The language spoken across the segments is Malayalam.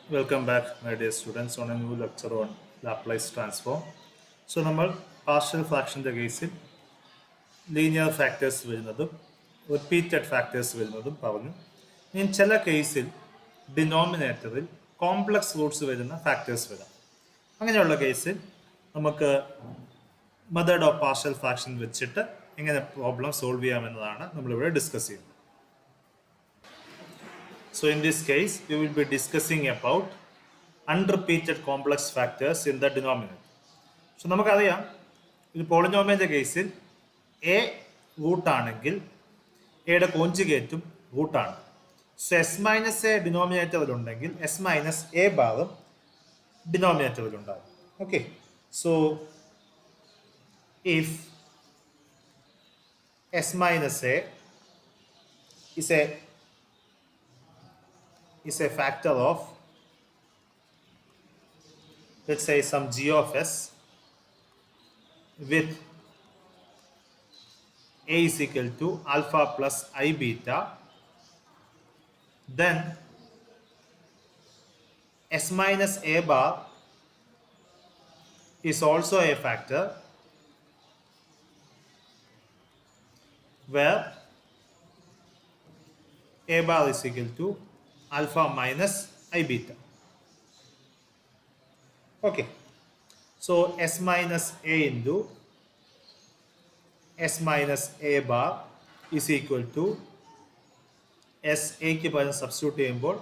Welcome back, my dear students, on a new lecture on Laplace transform. So, നമ്മൾ പാർഷ്യൽ ഫ്രാക്ഷൻ്റെ കേസിൽ ലീനിയർ ഫാക്ടേഴ്സ് വരുന്നതും റിപ്പീറ്റഡ് ഫാക്ടേഴ്സ് വരുന്നതും പറഞ്ഞു. ഇനി ചില കേസിൽ ഡിനോമിനേറ്ററിൽ കോംപ്ലക്സ് റൂട്ട്സ് വരുന്ന ഫാക്ടേഴ്സ് വരാം. അങ്ങനെയുള്ള കേസിൽ നമുക്ക് മെത്തേഡ് ഓഫ് പാർഷ്യൽ ഫ്രാക്ഷൻ വെച്ചിട്ട് എങ്ങനെ പ്രോബ്ലം സോൾവ് ചെയ്യാമെന്നതാണ് നമ്മളിവിടെ ഡിസ്കസ് ചെയ്യുന്നത്. So in this case, we will be discussing about unrepeated complex factors in the denominator. So നമുക്കറിയാം ഇത് പോളിനോമിയലിൻ്റെ കേസിൽ എ റൂട്ടാണെങ്കിൽ എയുടെ കോഞ്ചുഗേറ്റും റൂട്ടാണ്. സോ എസ് മൈനസ് എ ഡിനോമിനേറ്ററിലുണ്ടെങ്കിൽ എസ് മൈനസ് എ ഭാഗം ഡിനോമിനേറ്ററിലുണ്ടാകും. Okay, so if s minus a is a factor of, let's say, some g of s with a is equal to alpha plus I beta, then s minus a bar is also a factor where a bar is equal to alpha minus I beta. Okay, so s minus a into s minus a bar is equal to s a ക്ക് പകരം സബ്സ്റ്റിറ്റ്യൂട്ട് ചെയ്യുമ്പോൾ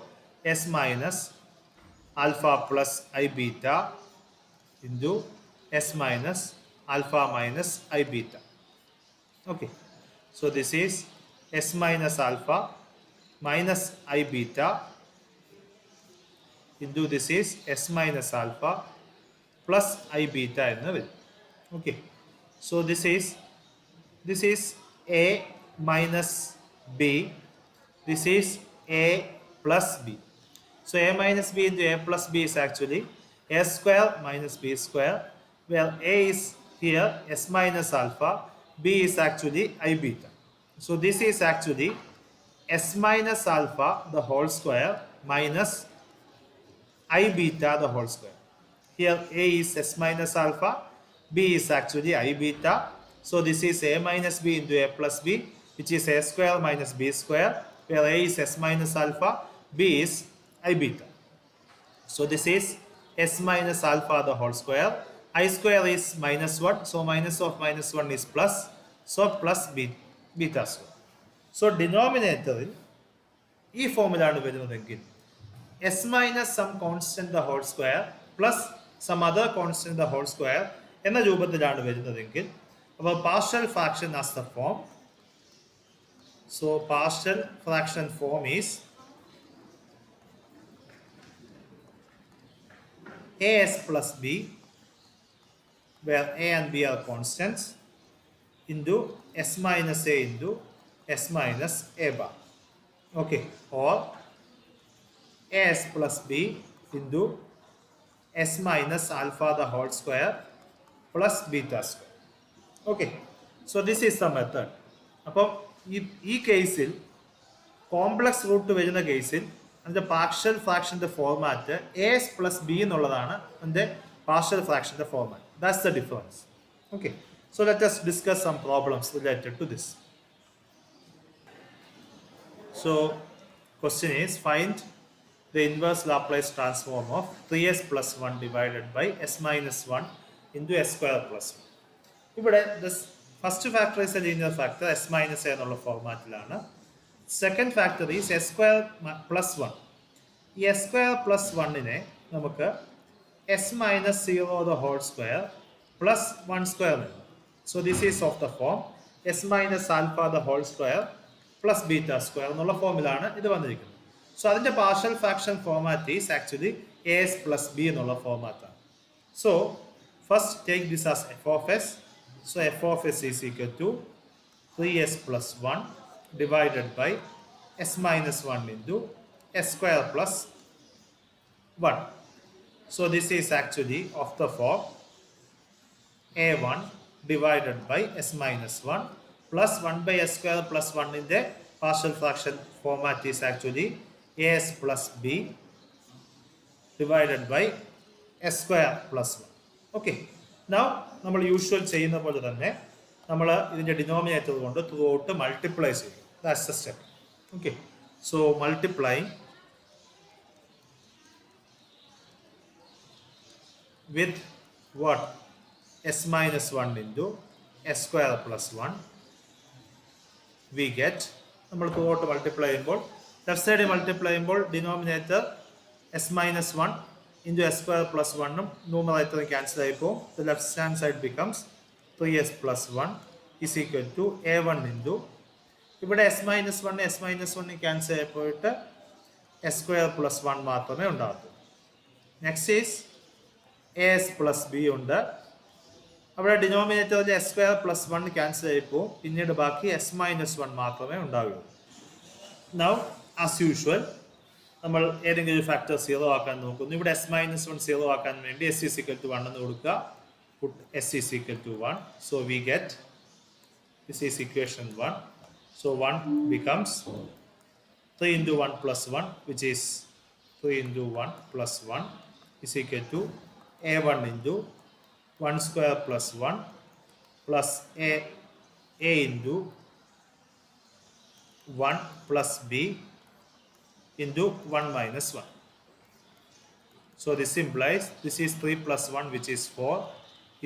s minus alpha plus I beta into s minus alpha minus I beta. Okay, so this is s minus alpha minus I beta into this is s minus alpha plus I beta എന്ന് വരും. Okay, so this is a minus b, this is a plus b. So a minus b into a plus b is actually a square minus b square, where a is here s minus alpha, b is actually I beta. So this is actually s minus alpha the whole square minus I beta the whole square. Here a is s minus alpha, b is actually I beta. So this is a minus b into a plus b, which is a square minus b square, where a is s minus alpha, b is I beta. So this is s minus alpha the whole square. I square is minus 1, so minus of minus 1 is plus, so plus beta square. So ഡിനോമിനേറ്ററിൽ ഈ ഫോമിലാണ് വരുന്നതെങ്കിൽ S minus some constant the whole square plus some other constant the whole square എന്ന രൂപത്തിലാണ് വരുന്നതെങ്കിൽ അപ്പോൾ partial fraction as the form, so partial fraction form is as plus b, where a and b are constants, into s minus a into s minus a bar. Okay, or as plus b into s minus alpha the whole square plus beta square. Okay, so this is the method. അപ്പം ഈ കേസിൽ കോംപ്ലക്സ് റൂട്ട് വരുന്ന കേസിൽ അതിൻ്റെ പാർഷ്യൽ ഫ്രാക്ഷൻ്റെ ഫോർമാറ്റ് എസ് പ്ലസ് ബി എന്നുള്ളതാണ് അതിൻ്റെ പാർഷ്യൽ ഫ്രാക്ഷൻ്റെ format. That's the difference. Okay, so let us discuss some problems related to this. So question is, find the inverse Laplace transform of 3s plus 1 divided by s minus 1 into s square plus 1. ഇവിടെ first factor is a linear factor s minus a എന്നുള്ള ഫോർമാറ്റിലാണ്. Second factor is s square plus 1. ഈ എസ് സ്ക്വയർ പ്ലസ് 1നെ നമുക്ക് s minus 0 the whole square plus 1 square എഴുതാം. So this is of the form s minus alpha the whole square plus beta square എന്നുള്ള ഫോമിലാണ് ഇത് വന്നിരിക്കുന്നത്. സോ അതിൻ്റെ partial fraction format is actually a s plus b എന്നുള്ള ഫോമാറ്റാണ്. So first take this as F of S. So F of S is equal to 3s plus 1 divided by s minus 1 into s square plus 1. So this is actually of the form a1 divided by s minus 1 plus 1 by s square plus 1 in the partial fraction format is actually as plus b divided by S square plus 1. Okay, now നമ്മൾ യൂഷ്വൽ ചെയ്യുന്ന പോലെ തന്നെ നമ്മൾ ഇതിൻ്റെ ഡിനോമിനേറ്റർ കൊണ്ട് ത്രൂ ഔട്ട് മൾട്ടിപ്ലൈ ചെയ്യും. That's the step. Okay, so multiplying with what? S minus 1 into S square plus 1 we get, നമ്മൾ ത്രൂ ഔട്ട് മൾട്ടിപ്ലൈ ചെയ്യുമ്പോൾ ലെഫ്റ്റ് സൈഡിൽ മൾട്ടിപ്ലൈ ചെയ്യുമ്പോൾ denominator s minus 1 into s square plus 1 numerator cancel ആയിപ്പോൾ the left hand side becomes 3s plus 1 is equal to a1 into, ഇവിടെ എസ് മൈനസ് 1 ക്യാൻസൽ ആയിപ്പോയിട്ട് എസ് സ്ക്വയർ പ്ലസ് 1 മാത്രമേ ഉണ്ടാകൂ. Next is as plus b ഉണ്ട്. അവിടെ ഡിനോമിനേറ്ററിൽ എസ് സ്ക്വയർ പ്ലസ് 1 ക്യാൻസൽ ആയിപ്പോൾ പിന്നീട് ബാക്കി എസ് മൈനസ് 1 മാത്രമേ ഉണ്ടാവുകയുള്ളൂ. നൗ ആസ് യൂഷ്വൽ നമ്മൾ ഏതെങ്കിലും ഒരു ഫാക്ടർ 0 ആക്കാൻ നോക്കുന്നു. ഇവിടെ എസ് മൈനസ് 1 0 ആക്കാൻ വേണ്ടി എസ് ഈസ് ഈക്വൽ ടു 1 എന്ന് കൊടുക്കുക. Put S is equal to 1. So we get this is equation 1. So 1 becomes 3 into 1 plus 1 which is 3 into 1 plus 1 is equal to a1 into 1 square plus 1 plus a into 1 plus b into 1 minus 1. So this implies this is 3 plus 1 which is 4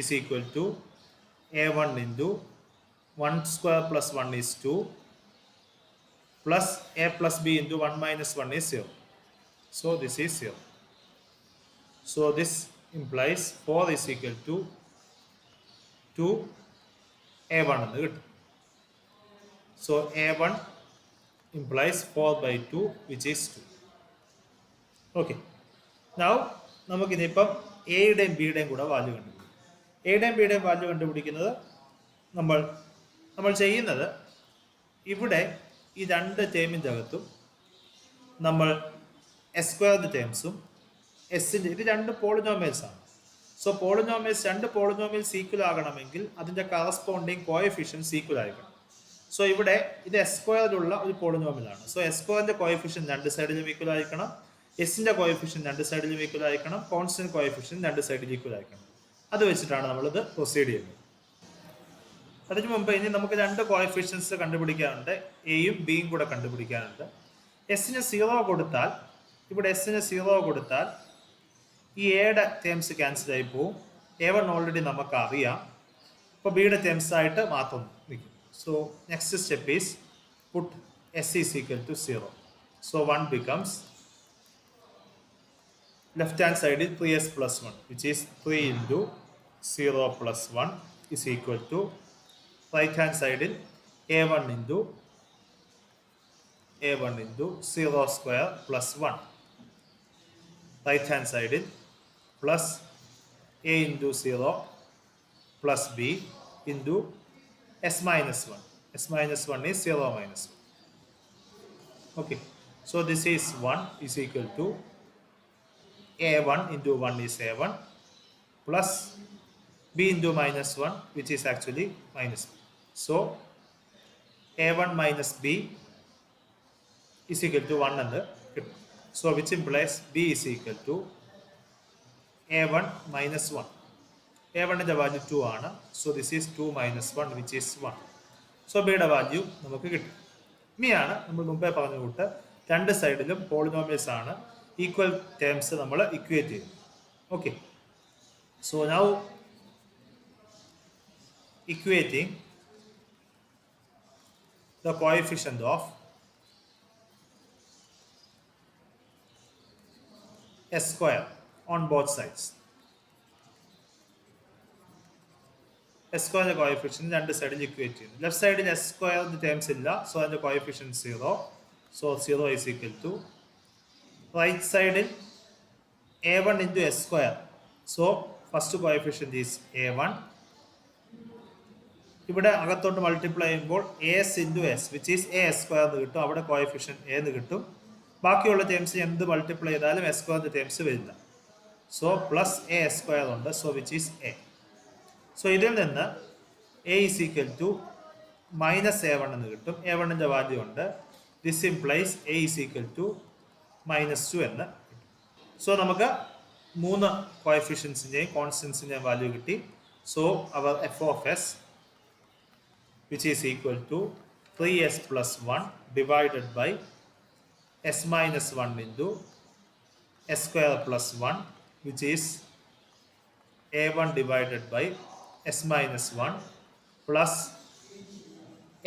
is equal to a1 into 1 square plus 1 is 2 plus a plus b into 1 minus 1 is 0. So this is 0. So this implies 4 is equal to 2 a1 എന്ന് കിട്ടും. So a1 implies 4 by 2 which is 2. Okay. Now നമുക്കിനിപ്പം എയുടെയും ബിയുടെയും കൂടെ വാല്യൂ കണ്ടുപിടിക്കും. എയുടെയും ബിയുടെയും വാല്യൂ കണ്ടുപിടിക്കുന്നത് നമ്മൾ ചെയ്യുന്നത് ഇവിടെ ഈ രണ്ട് ടേമിൻ്റെ അകത്തും നമ്മൾ എസ് സ്ക്വയർഡ് ടേംസും എസിൻ്റെ ഇത് രണ്ട് പോളിനോമിയൽസ് ആണ്. സോ പോളിനോമിയൽസ് രണ്ട് പോളിനോമിയൽസ് ഈക്വൽ ആകണമെങ്കിൽ അതിൻ്റെ കറസ്പോണ്ടിങ് കോഎഫിഷ്യൻസ് ഈക്വൽ ആയിരിക്കണം. സോ ഇവിടെ ഇത് എസ് സ്ക്വയറിലുള്ള ഒരു പോളിനോമിയലാണ്. സോ എസ് സ്ക്വയറിൻ്റെ കോഎഫിഷ്യൻ രണ്ട് സൈഡിലും ഈക്വൽ ആയിരിക്കണം, എസിൻ്റെ കോഎഫിഷ്യൻ രണ്ട് സൈഡിലും ഈക്വൽ ആയിരിക്കണം, കോൺസ്റ്റന്റ് കോഎഫിഷ്യൻ രണ്ട് സൈഡിലും ഈക്വൽ ആയിരിക്കണം. അത് വെച്ചിട്ടാണ് നമ്മളിത് പ്രൊസീഡ് ചെയ്യുന്നത്. അതിന് മുമ്പ് ഇനി നമുക്ക് രണ്ട് കോഎഫിഷ്യൻസ് കണ്ടുപിടിക്കാനുണ്ട്, എയും ബിയും കൂടെ കണ്ടുപിടിക്കാനുണ്ട്. എസിന് 0 കൊടുത്താൽ ഇവിടെ എസിന് 0 കൊടുത്താൽ ഈ എയുടെ ടേംസ് ക്യാൻസൽ ആയി പോവും. a1 ഓൾറെഡി നമുക്ക് അറിയാം, അപ്പോൾ ബിയുടെ ടേംസ് ആയിട്ട് മാത്രം നിൽക്കും. So next step is put S is equal to 0. So 1 becomes left hand സൈഡിൽ 3s plus 1 which is 3 into 0 plus 1 is equal to right hand സൈഡിൽ a1 into 0 square plus 1. Right hand സൈഡിൽ plus a into 0 plus b into s minus 1. S minus 1 is 0 minus 1. Okay, so this is 1 is equal to a1 into 1 is a1 plus b into minus 1 which is actually minus b. So a1 minus b is equal to 1 and so which implies b is equal to a1 minus 1. a1ന്റെ value 2 ആണ്. So this is 2 minus 1 which is 1. So ബിയുടെ വാല്യൂ നമുക്ക് കിട്ടും. ഇനിയാണ് നമ്മൾ മുമ്പേ പറഞ്ഞ കൂട്ട് രണ്ട് സൈഡിലും പോളിനോമിയൽസ് ആണ്, ഈക്വൽ ടേംസ് നമ്മൾ ഇക്വേറ്റ് ചെയ്യും. Okay, so now equating the coefficient of S square on both sides. S square coefficient രണ്ട് സൈഡിൽ ഇക്വേറ്റ് ചെയ്യുന്നു. ലെഫ്റ്റ് സൈഡിൽ എസ് സ്ക്വയറിന്റെ ടേംസ് ഇല്ല, സോ അതിന്റെ coefficient 0. So 0 is equal to right സൈഡിൽ a1 into s square. So first coefficient is a1. ഇവിടെ അകത്തോട്ട് മൾട്ടിപ്ലൈ ചെയ്യുമ്പോൾ as into s which is a s square എന്ന് കിട്ടും. അവിടെ കോഎഫിഷ്യന്റ് a എന്ന് കിട്ടും. ബാക്കിയുള്ള ടേംസ് എന്ത് മൾട്ടിപ്ലൈ ചെയ്താലും s square ടേംസ് വരില്ല. So plus a s square ഉണ്ട്, so which is a. So ഇതിൽ നിന്ന് a is equal to minus a1 എന്ന് കിട്ടും. a1ന്റെ വാല്യൂ ഉണ്ട്. This implies a is equal to -2 എന്ന് കിട്ടും. സോ നമുക്ക് മൂന്ന് കോഎഫിഷ്യൻസിൻ്റെയും കോൺസ്റ്റൻസിൻ്റെയും വാല്യൂ കിട്ടി. So our f of s which is equal to 3s plus 1 divided by s minus 1 into s square plus 1, which is a1 divided by s minus 1 plus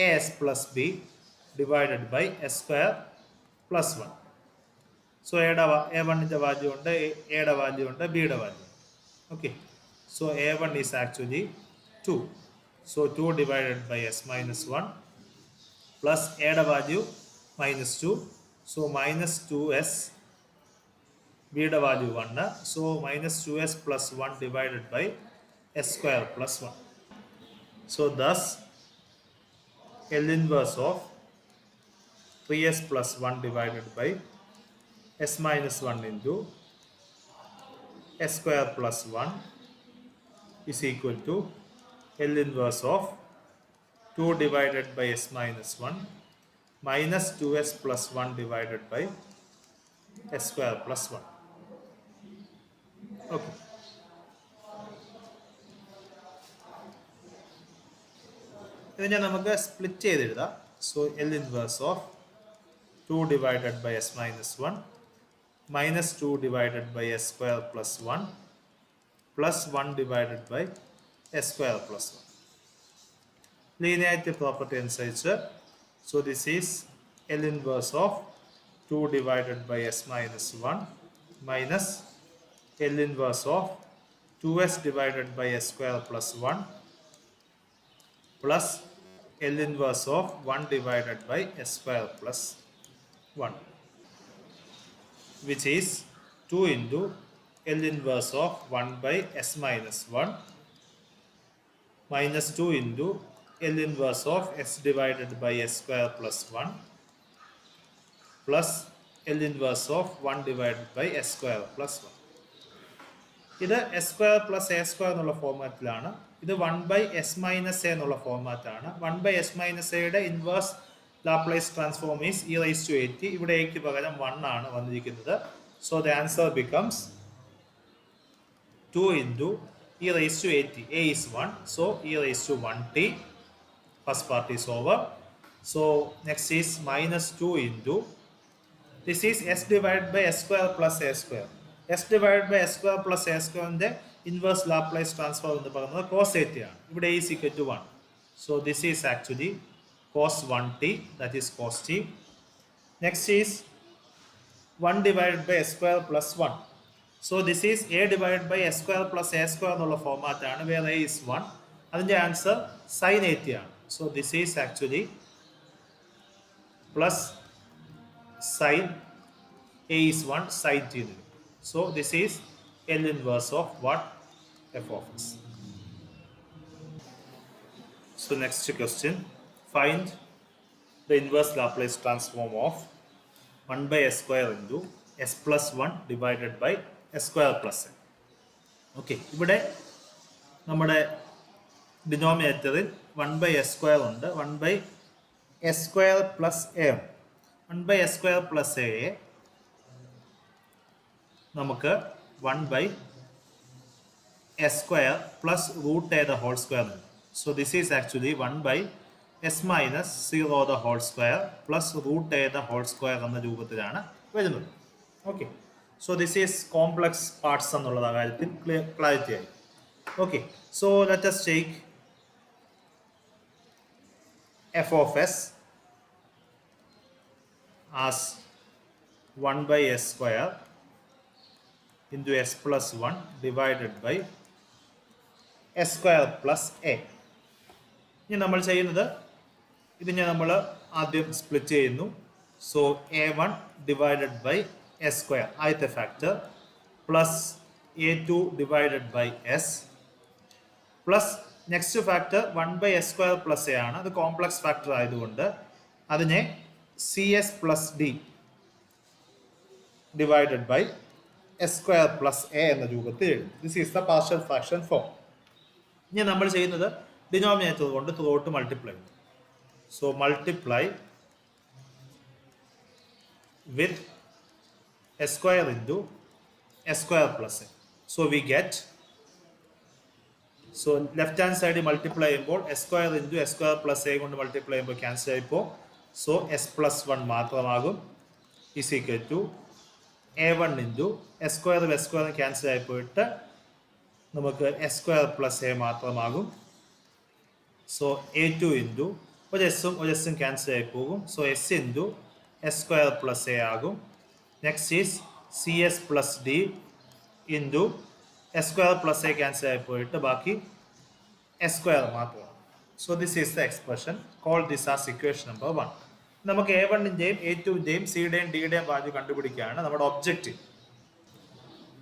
as plus b divided by s square plus 1. So a1 is the value and a value and b value. Okay, so a1 is actually 2. So 2 divided by s minus 1 plus a value minus 2. So minus 2s, b value 1. So minus 2s plus 1 divided by s square plus 1. So thus L inverse of 3s plus 1 divided by s minus 1 into s square plus 1 is equal to L inverse of 2 divided by s minus 1 minus 2s plus 1 divided by s square plus 1. Okay. ഇതിനെ നമുക്ക് സ്പ്ലിറ്റ് ചെയ്തെഴുതാം. So L inverse of 2 divided by s minus 1 minus 2 divided by s square plus 1 plus 1 divided by s square plus 1. Linearity property അനുസരിച്ച്, so this is L inverse of 2 divided by s minus 1 minus L inverse of 2s divided by s square plus 1 plus L inverse of 1 divided by s square plus 1, which is 2 into L inverse of 1 by s minus 1 minus 2 into L inverse of s divided by s square plus 1 plus L inverse of 1 divided by s square plus 1. ഇത് s square plus a square എന്നുള്ള ഫോർമാറ്റിലാണ്. ഇത് 1 by s minus a എന്നുള്ള ഫോർമാറ്റാണ്. 1 by s minus എയുടെ inverse Laplace transform is e raised to 80. ഇവിടെ എക്ക് പകരം 1 ആണ് വന്നിരിക്കുന്നത്. So the answer becomes 2 into e raised to 80. a is 1, so e raised to 1t. First part is over. So next is minus 2 into, this is s divided by s square plus a square. s divided by s square plus a square inverse Laplace transform എന്ന് പറയുന്നത് cos 80 ആണ്. ഇവിടെ is equal to 1. So this is actually cos 1t, that is cos t. Next is 1 divided by s square plus 1. So this is a divided by s square plus a square എന്നുള്ള ഫോർമാറ്റ് ആണ്, where a is 1. അതിൻ്റെ ആൻസർ sin 80 ആണ്. So this is actually plus sin a is 1 sin t. So this is L inverse of what? F of s. So next question, find the inverse Laplace transform of 1 by s square into s plus 1 divided by s square plus n. Okay, ഇവിടെ നമ്മുടെ ഡിനോമിനേറ്ററിൽ 1 by s square ഉണ്ട്, 1 by s square plus a. 1 by s square plus a നമുക്ക് 1 by s square plus root a the whole square. So this is actually 1 by s minus 0 the whole square plus root a the whole square എന്ന രൂപത്തിലാണ് വരുന്നത്. Okay, so this is complex parts എന്നുള്ള കാര്യത്തിൽ ക്ലാരിറ്റി ആയി. Okay, so let us take f of s as 1 by s square into s plus 1 divided by s square plus a. ഇനി നമ്മൾ ചെയ്യുന്നത്, ഇതിനെ നമ്മൾ ആദ്യം സ്പ്ലിറ്റ് ചെയ്യുന്നു. So a1 divided by s square ആദ്യത്തെ factor plus a2 divided by s plus next factor 1 by s square plus a ആണ്. അത് കോംപ്ലക്സ് ഫാക്ടർ ആയതുകൊണ്ട് അതിനെ cs plus d divided by s square plus a എന്ന രൂപത്തിൽ എഴുതും. This is the partial fraction form. ഇനി നമ്മൾ ചെയ്യുന്നത് ഡിനോമിനേറ്റർ കൊണ്ട് throughout multiply. So multiply with s square into S square plus A. So we get, so left hand side multiply ചെയ്യുമ്പോൾ S square into S square plus A കൊണ്ട് multiply ചെയ്യുമ്പോൾ cancel ആയിപ്പോൾ, so S plus 1 മാത്രമാകും is equal to A1 into S square S square cancel ആയിപ്പോയിട്ട് നമുക്ക് S square plus A മാത്രമാകും. So A2 into ഒരു എസ്സും ക്യാൻസൽ ആയി പോകും. So s into s square plus a ആകും. Next is c s plus d into s square plus a cancel ആയി പോയിട്ട് ബാക്കി എസ് സ്ക്വയർ മാത്രമാണ്. So this is the expression. Call this as equation number 1. നമുക്ക് A1-ൻ്റെയും A2-ൻ്റെയും സിയുടെയും ഡിയുടെയും വാല്യൂ കണ്ടുപിടിക്കുകയാണ് നമ്മുടെ ഒബ്ജക്റ്റീവ്.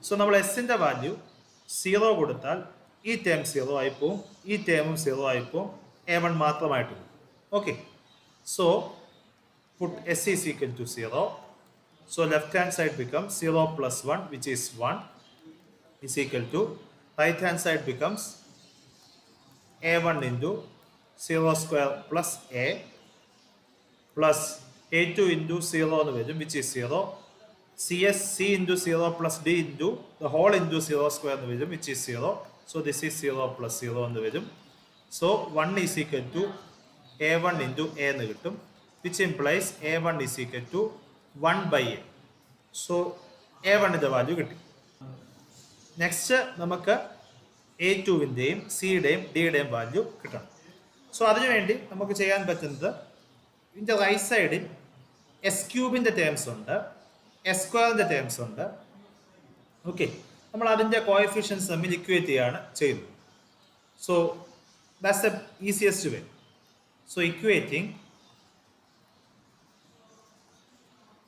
സോ നമ്മൾ എസിൻ്റെ വാല്യൂ 0 കൊടുത്താൽ ഈ ടേം 0 ആയി പോവും, ഈ ടേമും 0 ആയി പോവും, A1 മാത്രമായിട്ട് പോകും. Okay, so put S is equal to 0. So left hand side becomes 0 plus 1, which is 1, is equal to right hand side becomes A1 into 0 square plus A plus A2 into 0 which is 0. C into 0 plus D into the whole into 0 square which is 0. So this is 0 plus 0 So 1 is equal to A1 into A എന്ന് കിട്ടും, which implies A1 is equal to 1 by A. So A1-ൻ്റെ value കിട്ടി. നെക്സ്റ്റ് നമുക്ക് A2-ൻ്റെയും സിയുടെയും ഡിയുടെയും വാല്യൂ കിട്ടണം. സോ അതിനുവേണ്ടി നമുക്ക് ചെയ്യാൻ പറ്റുന്നത്, ഇതിൻ്റെ റൈറ്റ് സൈഡിൽ എസ് ക്യൂബിൻ്റെ ടേംസ് ഉണ്ട്, എസ് സ്ക്വയറിൻ്റെ ടേംസ് ഉണ്ട്. ഓക്കെ, നമ്മൾ അതിൻ്റെ കോഎഫിഷ്യൻസ് തമ്മിൽ ഇക്വേറ്റ് ചെയ്യാണ് ചെയ്യുന്നത്. So that's the easiest way. So equating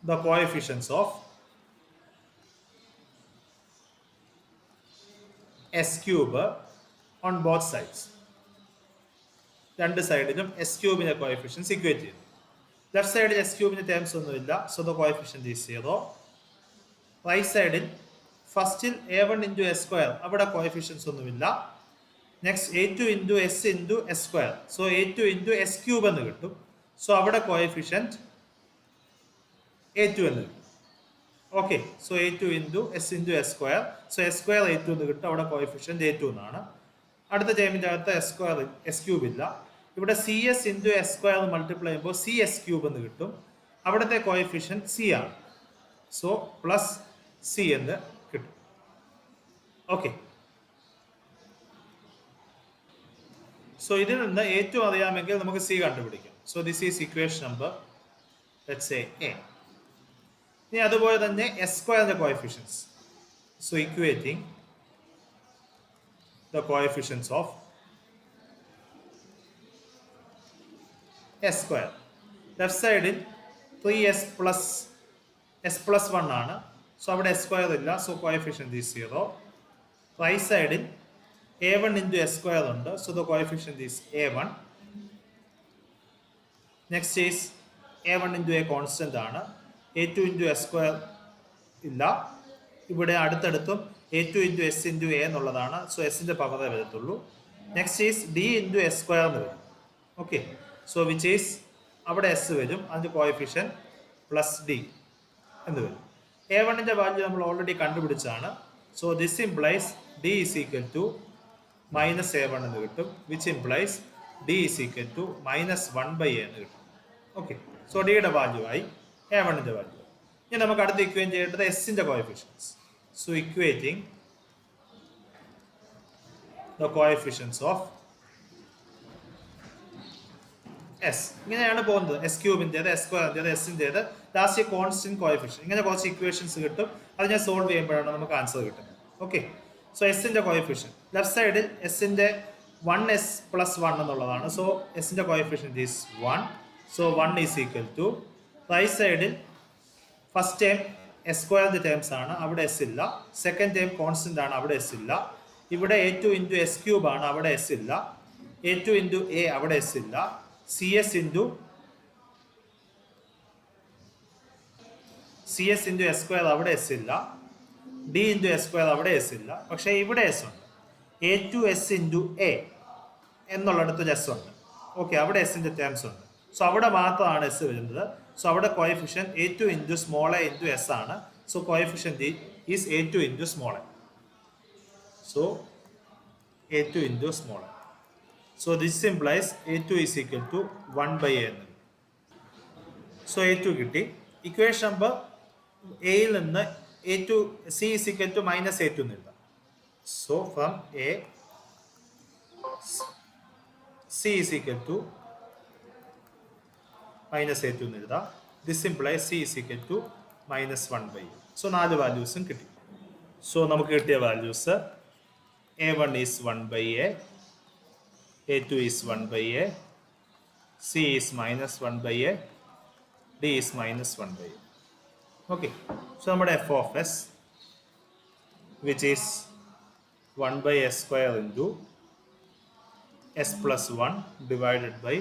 the coefficients of S cube on both sides. രണ്ട് സൈഡിലും എസ് ക്യൂബിന്റെ കോഎഫിഷ്യൻസ് ഇക്വേറ്റ് ചെയ്യും. ലെഫ്റ്റ് സൈഡിൽ എസ് ക്യൂബിന്റെ ടേംസ് ഒന്നുമില്ല, so the coefficient is 0. Right സൈഡിൽ ഫസ്റ്റിൽ A1 into S square, അവിടെ കോഎഫിഷ്യൻസ് ഒന്നുമില്ല. Next A2 into S into S square, so A2 into S cube എന്ന് കിട്ടും. സോ അവിടെ കോഎഫിഷ്യന്റ് A2 എന്ന് കിട്ടും. Okay, so A2 into S into S square, so S square A2 എന്ന് കിട്ടും, അവിടെ കോഎഫിഷ്യന്റ് A2 എന്നാണ്. അടുത്ത ടേമിൻ്റെ അകത്ത് S square S cube ഇല്ല, ഇവിടെ CS into S square multiply ചെയ്യുമ്പോൾ CS cube എന്ന് കിട്ടും, അവിടുത്തെ കോഎഫിഷ്യന്റ് C ആണ്. സോ പ്ലസ് C എന്ന് കിട്ടും. ഓക്കെ, സോ ഇതിൽ നിന്ന് ഏറ്റവും അറിയാമെങ്കിൽ നമുക്ക് സി കണ്ടുപിടിക്കാം. So this is equation number let's say A. ഇനി അതുപോലെ തന്നെ എസ് സ്ക്വയറിന്റെ coefficients. So equating the coefficients of S square. Left സൈഡിൽ 3s plus 1 ആണ്, സോ അവിടെ എസ് സ്ക്വയർ ഇല്ല, സോ കോഎഫിഷ്യന്റ് ഈസ് 0. റൈറ്റ് സൈഡിൽ A1 into S square ഉണ്ട്, so the coefficient is A1. Next is A1 into A constant ആണ്, A2 into S square ഇല്ല, ഇവിടെ അടുത്തടുത്തും A2 into S into A എന്നുള്ളതാണ്, സോ എസിൻ്റെ പവറേ വരത്തുള്ളൂ. Next is D into S square എന്ന് വരും. ഓക്കെ, സോ വിച്ച് ഈസ് അവിടെ എസ് വരും, അതിൻ്റെ കോഎഫിഷ്യന്റ് പ്ലസ് D എന്ന് വരും. A1-ൻ്റെ വാല്യൂ നമ്മൾ ഓൾറെഡി കണ്ടുപിടിച്ചാണ്, so this implies D is equal to minus A1 എന്ന് കിട്ടും, which implies D is equal to minus 1 by A എന്ന് കിട്ടും. ഓക്കെ, സോ ഡിയുടെ വാല്യൂ ആയി, A1-ൻ്റെ വാല്യൂ. ഇനി നമുക്ക് അടുത്ത് ഇക്വേറ്റ് ചെയ്യേണ്ടത് എസിൻ്റെ coefficients. So equating the coefficients of s. ഇങ്ങനെയാണ് പോകുന്നത്, എസ് ക്യൂബിൻ്റേത്, എസ് സ്ക്വയറിൻ്റേത്, എസിൻ്റേത്, ലാസ്റ്റ് കോൺസ്റ്റന്റ് കോഎഫിഷ്യൻ. ഇങ്ങനെ കുറച്ച് ഇക്വേഷൻസ് കിട്ടും, അത് ഞാൻ സോൾവ് ചെയ്യുമ്പോഴാണ് നമുക്ക് ആൻസർ കിട്ടുന്നത്. ഓക്കെ, സോ എസിൻ്റെ കോഎഫിഷ്യൻ ലെഫ്റ്റ് സൈഡിൽ എസിൻ്റെ 1s plus 1 എന്നുള്ളതാണ്, സോ എസിൻ്റെ coefficient is 1. So 1 is equal to right സൈഡിൽ ഫസ്റ്റ് ടേം എസ് സ്ക്വയറിൻ്റെ ടേംസ് ആണ്, അവിടെ എസ് ഇല്ല. സെക്കൻഡ് ടേം കോൺസ്റ്റന്റ് ആണ്, അവിടെ എസ് ഇല്ല. ഇവിടെ A2 into S ക്യൂബ് ആണ്, അവിടെ എസ് ഇല്ല. A2 into A അവിടെ എസ് ഇല്ല. CS into S സ്ക്വയർ അവിടെ എസ് ഇല്ല. D into S സ്ക്വയർ അവിടെ എസ് ഇല്ല, പക്ഷേ ഇവിടെ എസ് ഉണ്ട്. A2S into A എന്നുള്ളിടത്ത് എസ് ഉണ്ട്. ഓക്കെ, അവിടെ എസിൻ്റെ ടേംസ് ഉണ്ട്, സോ അവിടെ മാത്രമാണ് എസ് വരുന്നത്. സോ അവിടെ coefficient A2 into small a into S ആണ്, so coefficient is a2 into small n. So a2 into small n. So this implies a2 is equal to 1 by a. So a2 കിട്ടി. Equation number a-യിൽ നിന്ന് a2 c is equal to minus a2 എന്ന് എഴുതാം. So from a, c is equal to minus a2 എന്ന് എഴുതാം. This implies c is equal to minus 1 by a. So 4 വാല്യൂസും കിട്ടി. So നമുക്ക് കിട്ടിയ values a1 is 1 by a, a2 is 1 by a, c is minus 1 by a, d is minus 1 by a. Okay. So നമ്മുടെ f of s, which is 1 by s square into s plus 1 divided by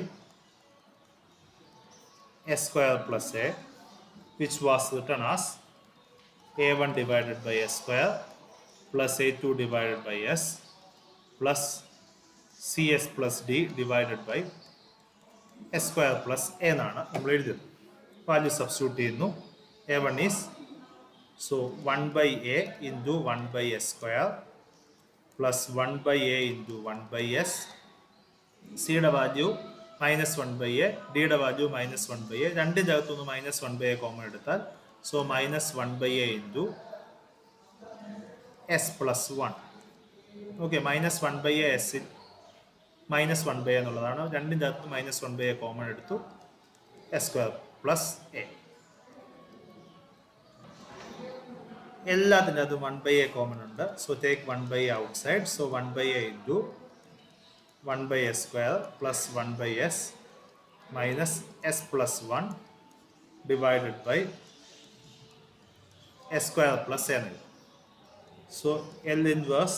s square plus a, which was written as a1 divided by s square plus a2 divided by s plus cs plus d divided by s square plus a എന്നാണ് നമ്മൾ എഴുതിയത്. വാല്യൂ സബ്സ്റ്റിറ്റ്യൂട്ട് ചെയ്യുന്നു. a1 is so 1 by a into 1 by s square plus 1 by a into 1 by s, c യുടെ value minus 1 by a, d യുടെ വാല്യൂ minus 1 by a, രണ്ടിൻ്റെ അകത്തുനിന്ന് minus 1 by a കോമൺ എടുത്താൽ so minus 1 by a into s plus 1. Okay, minus 1 by a s minus 1 by a എന്നുള്ളതാണ്. രണ്ടിൻ്റെ അകത്ത് minus 1 by a കോമൺ എടുത്തു, s square plus a. എല്ലാത്തിൻ്റെ അകത്തും 1 by a കോമൺ ഉണ്ട്. So take 1 by a outside. So 1 by a into 1 by s square plus 1 by s minus s plus 1 divided by s square plus n. So L inverse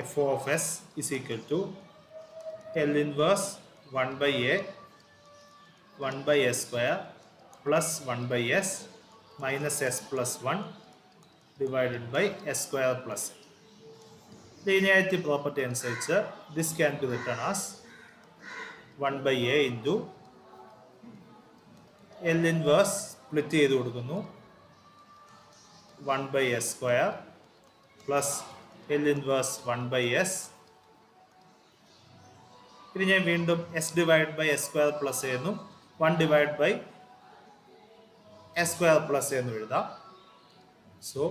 f of s is equal to L inverse 1 by a 1 by s square plus 1 by s minus s plus 1 divided by s square plus n. Linearity property അനുസരിച്ച് this can be written as 1 by a into L inverse split ചെയ്ത് കൊടുക്കുന്നു 1 by s square plus L inverse 1 by s. ഇനി ഞാൻ വീണ്ടും s divided by s square plus a എന്നും 1 divided by s square plus a എന്നും എഴുതാം. So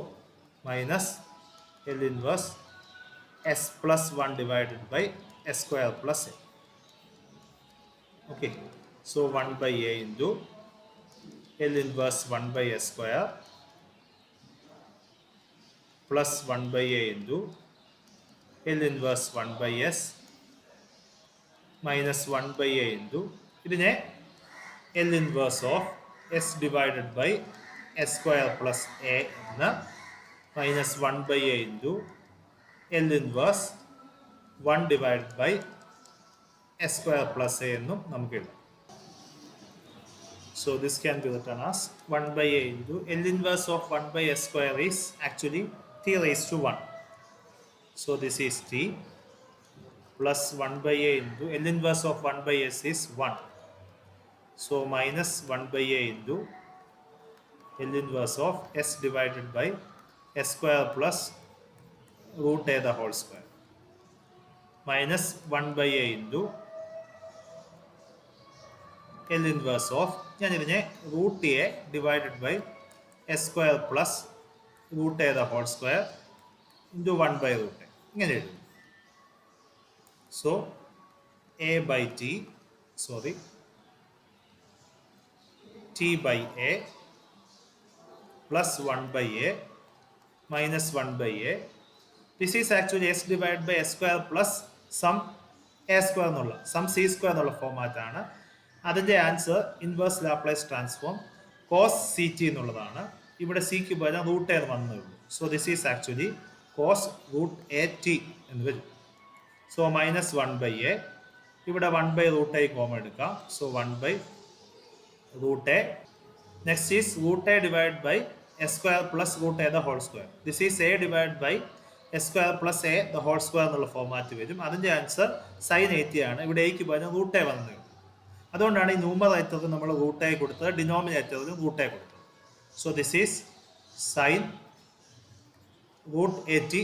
minus L inverse s plus 1 divided by s square plus a. Okay, so 1 by a into L inverse 1 by s square plus 1 by a into L inverse 1 by s minus 1 by a into ഇതിനെ L inverse of s divided by s square plus a എന്ന് minus 1 by a into L inverse 1 divided by s square plus a എന്നും നമുക്ക് എഴുതാം. So this can be written as 1 by a into L inverse of 1 by s square is actually t raised to 1. So this is t plus 1 by a into L inverse of 1 by s is 1. So minus 1 by a into L inverse of s divided by s square plus root a the whole square minus 1 by a into L inverse of ഞാൻ ഇതിനെ root a divided by s square plus root a the whole square into 1 by root a ഇങ്ങനെ എഴുതും. So a by t by a plus 1 by a minus 1 by a. This is actually s divided by s square plus some a square എന്നുള്ള some c square എന്നുള്ള ഫോമാറ്റ് ആണ്. അതിൻ്റെ answer inverse Laplace transform cos c t എന്നുള്ളതാണ്. ഇവിടെ സിക്ക് പകരം റൂട്ട് എ വന്നേ ഉള്ളൂ. So this is actually cos root a t എന്ന് വരും. സോ മൈനസ് 1 by a, ഇവിടെ 1 by റൂട്ട് എ കോമൺ എടുക്കാം. So 1 by root a. Next is root a divided by s square plus root a the whole square. This is a divided by s square plus a the whole square എന്നുള്ള ഫോമാറ്റ് വരും. അതിൻ്റെ ആൻസർ സൈൻ 80 ആണ്. ഇവിടെ എക്ക് പകരം റൂട്ട് എ വന്നത്. അതുകൊണ്ടാണ് ഈ ന്യൂമറേറ്ററിൽ നമ്മൾ റൂട്ട് എ കൊടുത്തത്, ഡിനോമിനേറ്ററിൽ റൂട്ട് എ കൊടുത്തത്. So this is sine root a t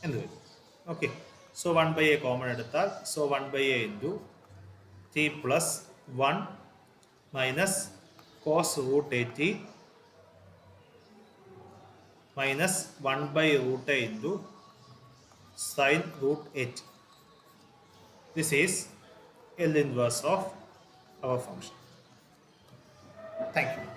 എന്ന് വരും. ഓക്കെ, സോ 1/a കോമൺ എടുത്താൽ so 1/a into t plus 1 minus cos root a t minus 1/√a into sin root 8. This is L inverse of our function. Thank you.